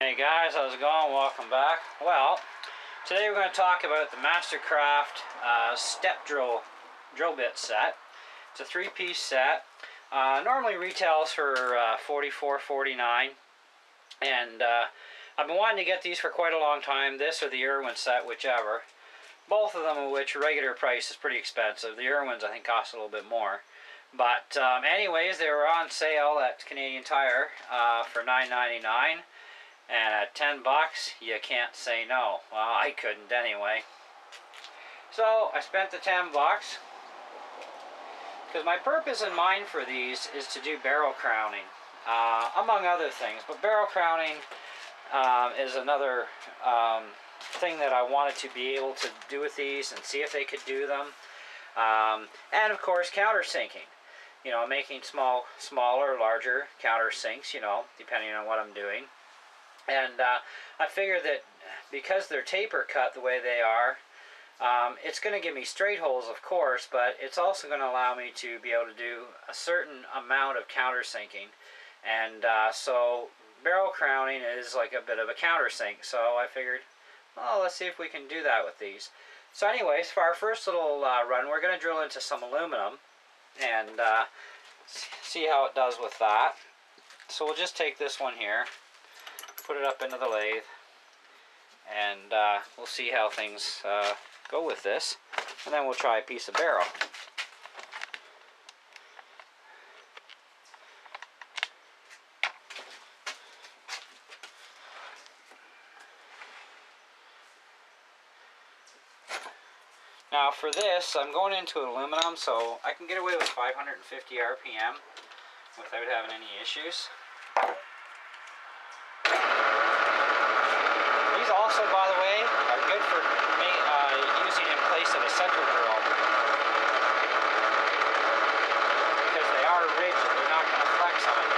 Hey guys, how's it going? Welcome back. Well, today we're going to talk about the Mastercraft Step Drill bit set. It's a three-piece set. Normally retails for $44.49, and I've been wanting to get these for quite a long time. This or the Irwin set, whichever. Both of them, of which regular price is pretty expensive. The Irwins I think cost a little bit more. But anyways, they were on sale at Canadian Tire for $9.99. And at $10, you can't say no. Well, I couldn't anyway. So I spent the $10 because my purpose in mind for these is to do barrel crowning, among other things. But barrel crowning is another thing that I wanted to be able to do with these and see if they could do them. And of course, countersinking. You know, making smaller, larger countersinks. You know, depending on what I'm doing. And I figured that because they're taper cut the way they are, it's going to give me straight holes, of course, but it's also going to allow me to be able to do a certain amount of countersinking. And so barrel crowning is like a bit of a countersink. So I figured, well, let's see if we can do that with these. So anyways, for our first little run, we're going to drill into some aluminum and see how it does with that. So we'll just take this one here, put it up into the lathe, and we'll see how things go with this, and then we'll try a piece of barrel. Now for this, I'm going into aluminum, so I can get away with 550 RPM without having any issues. These also, by the way, are good for using in place of a center drill, because they are rigid, they're not going to flex on you.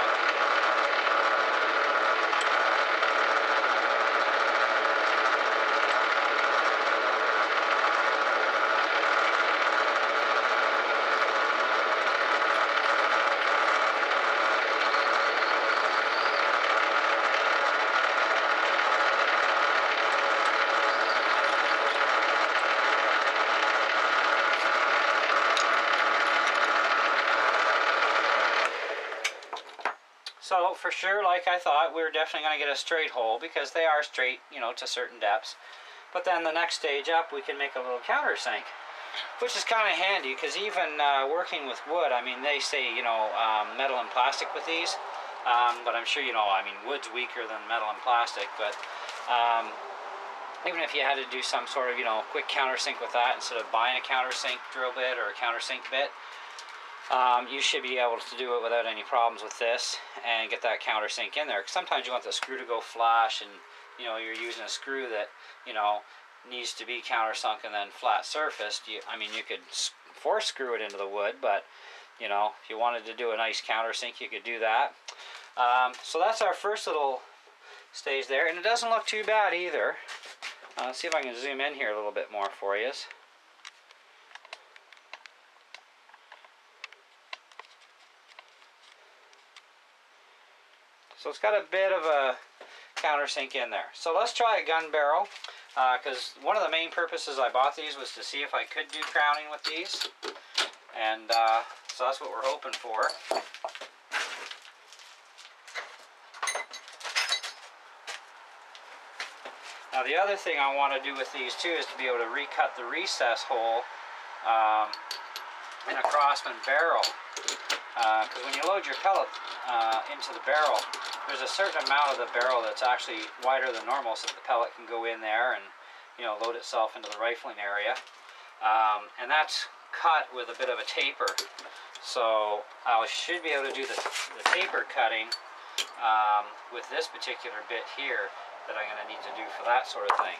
So for sure, like I thought, we were definitely going to get a straight hole because they are straight, you know, to certain depths. But then the next stage up, we can make a little countersink, which is kind of handy because even working with wood, I mean, they say, you know, metal and plastic with these. But I'm sure, you know, I mean, wood's weaker than metal and plastic. But even if you had to do some sort of, you know, quick countersink with that instead of buying a countersink drill bit or a countersink bit, you should be able to do it without any problems with this and get that countersink in there. Because sometimes you want the screw to go flush, and you know you're using a screw that you know needs to be countersunk and then flat surfaced. I mean, you could force screw it into the wood, but you know if you wanted to do a nice countersink, you could do that. So that's our first little stage there, and it doesn't look too bad either. Let's see if I can zoom in here a little bit more for you. So it's got a bit of a countersink in there. So let's try a gun barrel, because one of the main purposes I bought these was to see if I could do crowning with these. And so that's what we're hoping for. Now the other thing I want to do with these too is to be able to recut the recess hole in a crosman barrel. Because when you load your pellet into the barrel, there's a certain amount of the barrel that's actually wider than normal, so that the pellet can go in there and, you know, load itself into the rifling area. And that's cut with a bit of a taper. So I should be able to do the taper cutting with this particular bit here that I'm going to need to do for that sort of thing.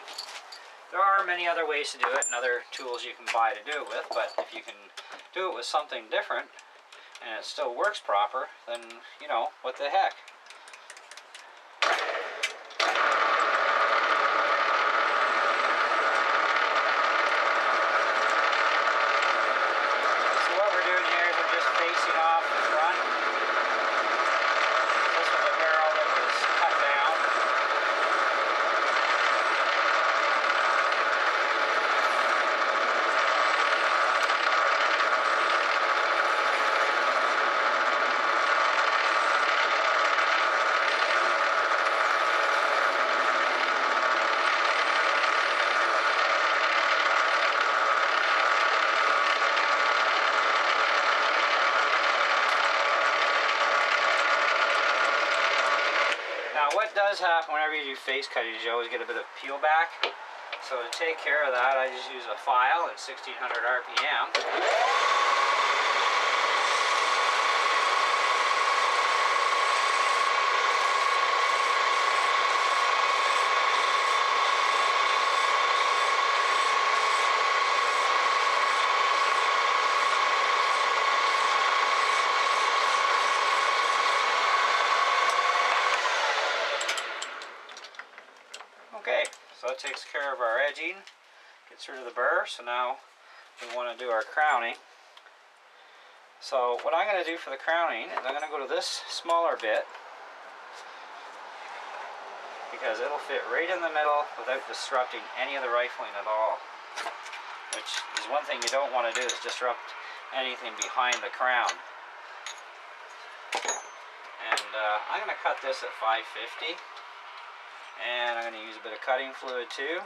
There are many other ways to do it and other tools you can buy to do it with, but if you can do it with something different and it still works proper, then, you know, what the heck. So what we're doing here is we're just facing off the front. This was a barrel that was cut down. what does happen whenever you do face cut is you always get a bit of peel back. So to take care of that, I just use a file at 1600 RPM. Okay, so that takes care of our edging, gets rid of the burr. So now we want to do our crowning. So what I'm going to do for the crowning is I'm going to go to this smaller bit, because it'll fit right in the middle without disrupting any of the rifling at all. Which is one thing you don't want to do, is disrupt anything behind the crown. And I'm going to cut this at 550. And I'm going to use a bit of cutting fluid too.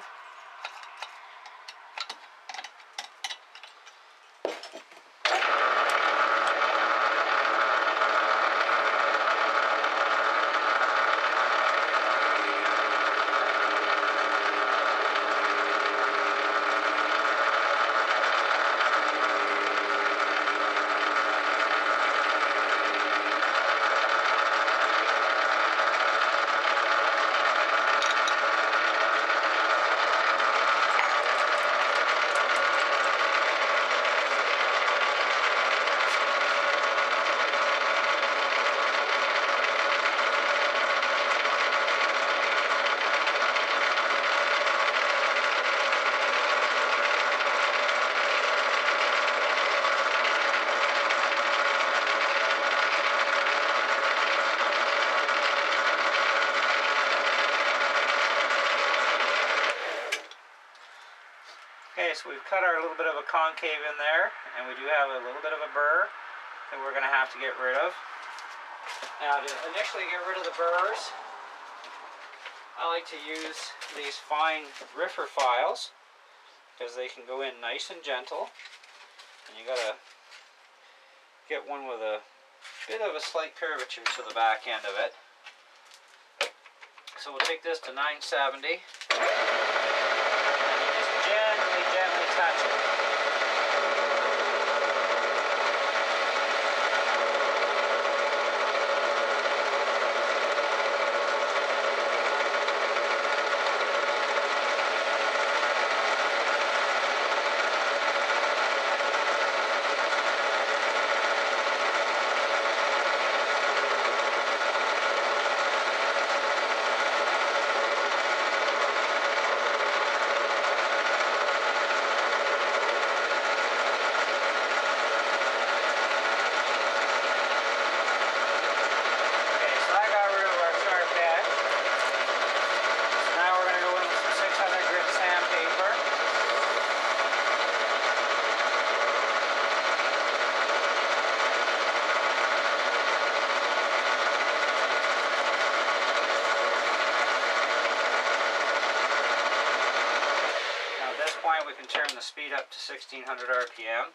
Okay, so we've cut our little bit of a concave in there, and we do have a little bit of a burr that we're going to have to get rid of. Now, to initially get rid of the burrs, I like to use these fine riffer files, because they can go in nice and gentle, and you got to get one with a bit of a slight curvature to the back end of it. So we'll take this to 970. Gently touch it. We can turn the speed up to 1600 RPM.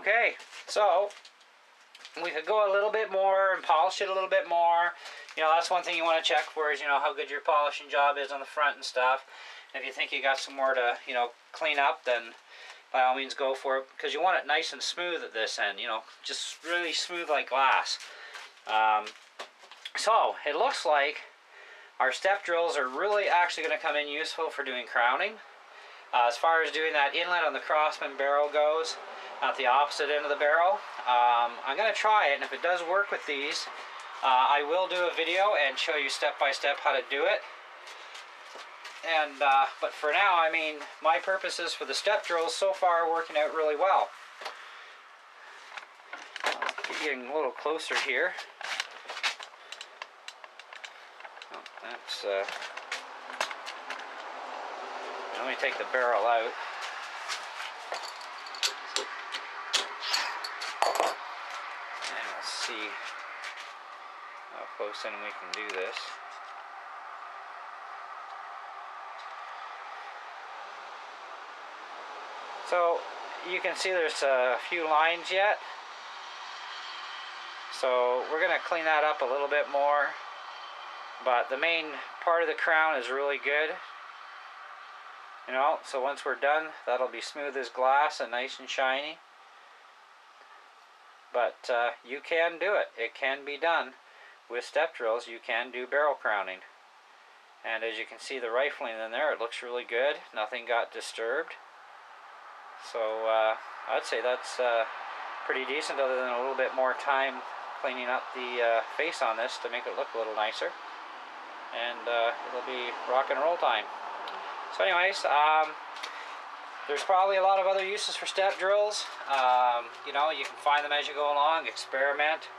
Okay, so we could go a little bit more and polish it a little bit more. You know, that's one thing you want to check for is, you know, how good your polishing job is on the front and stuff. If you think you got some more to, you know, clean up, then by all means go for it, because you want it nice and smooth at this end, you know, just really smooth like glass. So it looks like our step drills are really actually going to come in useful for doing crowning. As far as doing that inlet on the Crossman barrel goes, at the opposite end of the barrel, I'm going to try it, and if it does work with these, I will do a video and show you step by step how to do it. And but for now, I mean, my purposes for the step drills so far are working out really well. Getting a little closer here. Oh, that's let me take the barrel out. And we'll see how close in we can do this. So you can see there's a few lines yet. So we're going to clean that up a little bit more. But the main part of the crown is really good. You know, so once we're done, that'll be smooth as glass and nice and shiny. But you can do it. It can be done. With step drills, you can do barrel crowning. And as you can see the rifling in there, it looks really good. Nothing got disturbed. So I'd say that's pretty decent, other than a little bit more time cleaning up the face on this to make it look a little nicer. And it'll be rock and roll time. So anyways, there's probably a lot of other uses for step drills. You know, you can find them as you go along, experiment,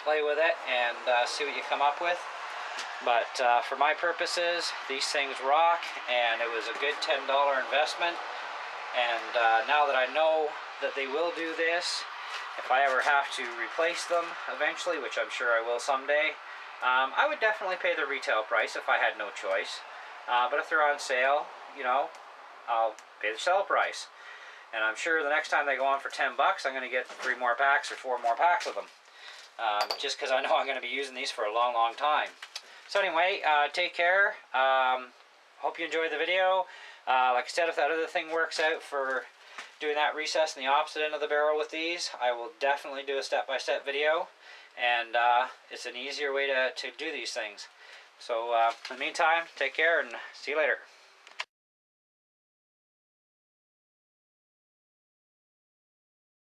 play with it, and see what you come up with. But for my purposes, these things rock, and it was a good $10 investment. And now that I know that they will do this, if I ever have to replace them eventually, which I'm sure I will someday, I would definitely pay the retail price if I had no choice. But if they're on sale, you know, I'll pay the sale price. And I'm sure the next time they go on for 10 bucks, I'm going to get 3 more packs or 4 more packs of them. Just because I know I'm going to be using these for a long, long time. So anyway, take care. Hope you enjoyed the video. Like I said, if that other thing works out for doing that recess in the opposite end of the barrel with these, I will definitely do a step-by-step video. And it's an easier way to do these things. So in the meantime, take care and see you later.